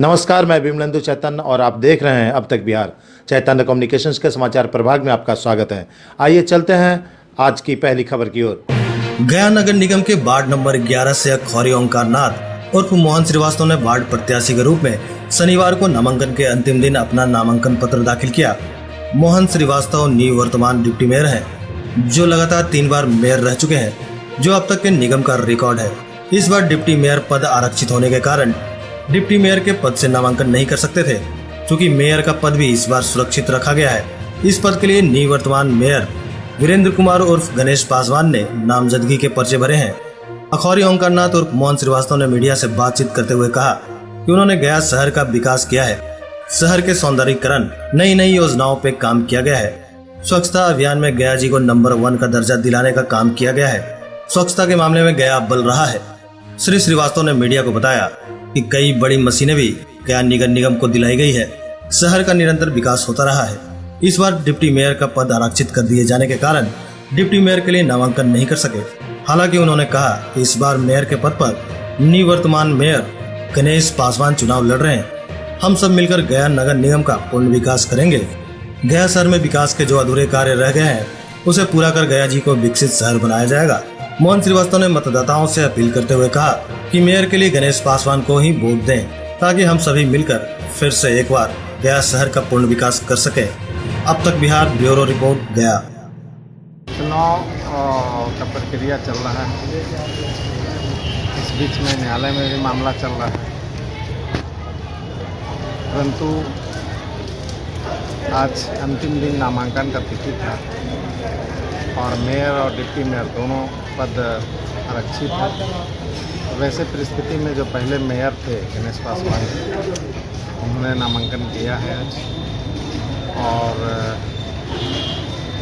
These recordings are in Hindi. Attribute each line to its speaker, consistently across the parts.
Speaker 1: नमस्कार, मैं विमलेंदु चैतन्य और आप देख रहे हैं अब तक बिहार। चैतन्य कम्युनिकेशंस के समाचार प्रभाग में आपका स्वागत है। आइए चलते हैं आज की पहली खबर की ओर।
Speaker 2: गया नगर निगम के वार्ड नंबर 11 से अखौरी ओंकार नाथ उर्फ मोहन श्रीवास्तव ने वार्ड प्रत्याशी के रूप में शनिवार को नामांकन के अंतिम दिन अपना नामांकन पत्र दाखिल किया। मोहन श्रीवास्तव निवर्तमान डिप्टी मेयर हैं, जो लगातार 3 बार मेयर रह चुके हैं, जो अब तक के निगम का रिकॉर्ड है। इस बार डिप्टी मेयर पद आरक्षित होने के कारण डिप्टी मेयर के पद से नामांकन नहीं कर सकते थे, क्योंकि मेयर का पद भी इस बार सुरक्षित रखा गया है। इस पद के लिए निवर्तमान मेयर वीरेंद्र कुमार उर्फ गणेश पासवान ने नामजदगी के पर्चे भरे हैं। अखौरी ओंकार नाथ उर्फ मोहन श्रीवास्तव ने मीडिया से बातचीत करते हुए कहा कि उन्होंने गया शहर का विकास किया है। शहर के सौंदर्यीकरण, नई नई योजनाओं पे काम किया गया है। स्वच्छता अभियान में गया जी को नंबर 1 का दर्जा दिलाने का काम किया गया है। स्वच्छता के मामले में गया अव्वल रहा है। श्री श्रीवास्तव ने मीडिया को बताया कि कई बड़ी मशीनें भी गया नगर निगम को दिलाई गई है। शहर का निरंतर विकास होता रहा है। इस बार डिप्टी मेयर का पद आरक्षित कर दिए जाने के कारण डिप्टी मेयर के लिए नामांकन नहीं कर सके। हालांकि उन्होंने कहा कि इस बार मेयर के पद पर निवर्तमान मेयर गणेश पासवान चुनाव लड़ रहे हैं। हम सब मिलकर गया नगर निगम का पूर्ण विकास करेंगे। गया शहर में विकास के जो अधूरे कार्य रह गए हैं, उसे पूरा कर गया जी को विकसित शहर बनाया जाएगा। मोहन श्रीवास्तव ने मतदाताओं से अपील करते हुए कहा कि मेयर के लिए गणेश पासवान को ही वोट दें, ताकि हम सभी मिलकर फिर से एक बार गया शहर का पूर्ण विकास कर सके। अब तक बिहार ब्यूरो रिपोर्ट गया।
Speaker 3: चुनाव का प्रक्रिया चल रहा है। इस बीच में न्यायालय में भी मामला चल रहा है, परंतु आज अंतिम दिन नामांकन का तिथि था और मेयर और डिप्टी मेयर दोनों पद आरक्षित है। वैसे परिस्थिति में जो पहले मेयर थे गणेश पासवान, उन्होंने नामांकन किया है आज। और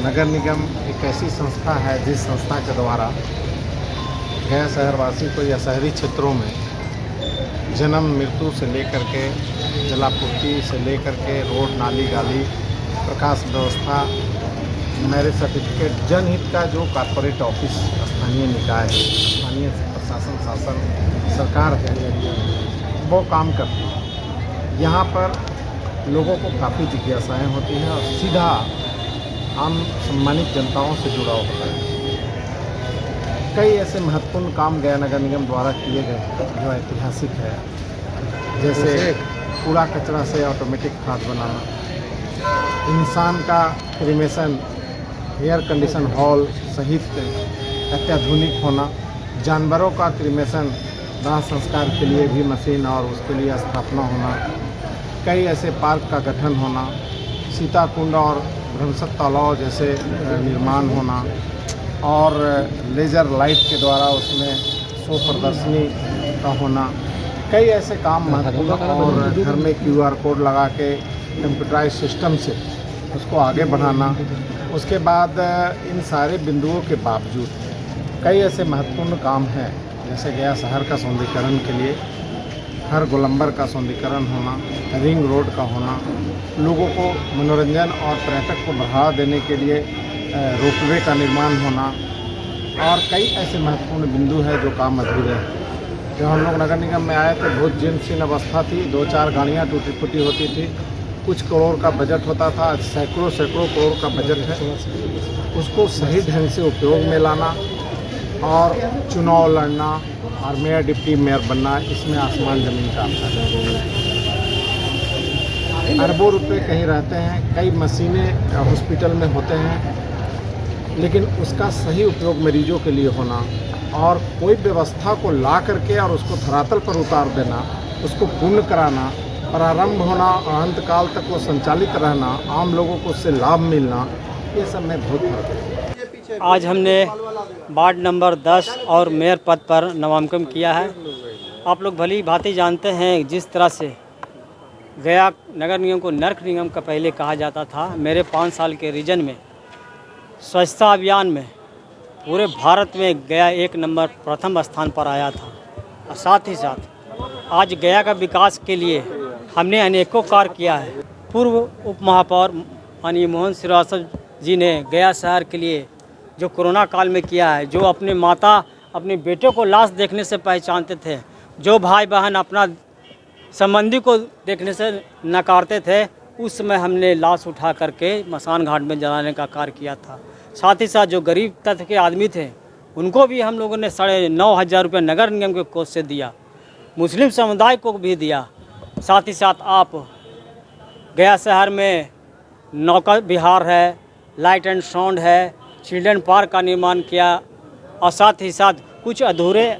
Speaker 3: नगर निगम एक ऐसी संस्था है जिस संस्था के द्वारा गया शहरवासी को या शहरी क्षेत्रों में जन्म मृत्यु से लेकर के जलापूर्ति से लेकर के रोड नाली गाली प्रकाश व्यवस्था मैरिज सर्टिफिकेट जनहित का जो कॉर्पोरेट ऑफिस स्थानीय निकाय है, स्थानीय प्रशासन शासन सरकार है, वो काम करती है। यहाँ पर लोगों को काफ़ी जिज्ञासाएँ होती हैं और सीधा आम सम्मानित जनताओं से जुड़ाव होता है। कई ऐसे महत्वपूर्ण काम गया नगर निगम द्वारा किए गए हैं जो ऐतिहासिक है, जैसे कूड़ा कचरा से ऑटोमेटिक खाद बनाना, इंसान का क्रीमेशन एयर कंडीशन हॉल सहित अत्याधुनिक होना, जानवरों का क्रीमेशन दाह संस्कार के लिए भी मशीन और उसके लिए स्थापना होना, कई ऐसे पार्क का गठन होना, सीता कुंड और भ्रंशक तालाब जैसे निर्माण होना और लेज़र लाइट के द्वारा उसमें शो प्रदर्शनी का होना, कई ऐसे काम महत्वपूर्ण। और घर में QR कोड लगा के कंप्यूटराइज सिस्टम से उसको आगे बढ़ाना। उसके बाद इन सारे बिंदुओं के बावजूद कई ऐसे महत्वपूर्ण काम हैं, जैसे गया शहर का सौंदर्यीकरण के लिए हर गोलंबर का सौंदर्यीकरण होना, रिंग रोड का होना, लोगों को मनोरंजन और पर्यटक को बढ़ावा देने के लिए रोपवे का निर्माण होना और कई ऐसे महत्वपूर्ण बिंदु हैं जो काम अधूरे हैं। जब हम लोग नगर निगम में आए तो बहुत जीर्ण अवस्था थी, 2-4 गाड़ियाँ टूटी फूटी होती थी, कुछ करोड़ का बजट होता था, आज सैकड़ों करोड़ का बजट है। उसको सही ढंग से उपयोग में लाना और चुनाव लड़ना और मेयर डिप्टी मेयर बनना, इसमें आसमान ज़मीन का अंतर है। अरबों रुपए कहीं रहते हैं, कई मशीनें हॉस्पिटल में होते हैं, लेकिन उसका सही उपयोग मरीजों के लिए होना और कोई व्यवस्था को ला करके और उसको धरातल पर उतार देना, उसको पूर्ण कराना, प्रारंभ होना और अंतकाल तक वो संचालित रहना, आम लोगों को उससे लाभ मिलना, ये सब में बहुत फर्क है।
Speaker 4: आज हमने वार्ड नंबर 10 और मेयर पद पर नामांकन किया है। आप लोग भली भांति जानते हैं जिस तरह से गया नगर निगम को नर्क निगम का पहले कहा जाता था। मेरे 5 साल के रीजन में स्वच्छता अभियान में पूरे भारत में गया 1 नंबर प्रथम स्थान पर आया था। और साथ ही साथ आज गया का विकास के लिए हमने अनेकों कार्य किया है। पूर्व उप महापौर माननीय मोहन श्रीवास्तव जी ने गया शहर के लिए जो कोरोना काल में किया है, जो अपने माता अपने बेटे को लाश देखने से पहचानते थे, जो भाई बहन अपना संबंधी को देखने से नकारते थे, उस समय हमने लाश उठा करके मसान घाट में जलाने का कार्य किया था। साथ ही साथ जो गरीब तत्व के आदमी थे उनको भी हम लोगों ने 9,500 रुपये नगर निगम के कोष से दिया, मुस्लिम समुदाय को भी दिया। साथ ही साथ आप गया शहर में नौका विहार है, लाइट एंड साउंड है, चिल्ड्रन पार्क का निर्माण किया और साथ ही साथ कुछ अधूरे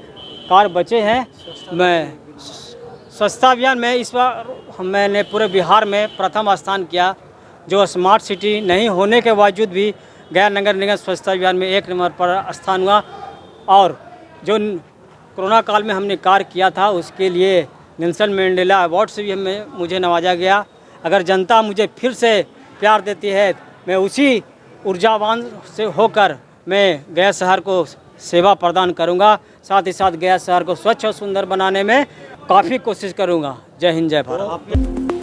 Speaker 4: कार्य बचे हैं। मैं स्वच्छता अभियान में इस बार मैंने पूरे बिहार में प्रथम स्थान किया, जो स्मार्ट सिटी नहीं होने के बावजूद भी गया नगर निगम स्वच्छता अभियान में 1 नंबर पर स्थान हुआ। और जो कोरोना काल में हमने कार्य किया था उसके लिए नेल्सन मंडेला अवार्ड से भी मुझे नवाजा गया। अगर जनता मुझे फिर से प्यार देती है, मैं उसी ऊर्जावान से होकर मैं गया शहर को सेवा प्रदान करूंगा। साथ ही साथ गया शहर को स्वच्छ और सुंदर बनाने में काफ़ी कोशिश करूंगा। जय हिंद, जय भारत।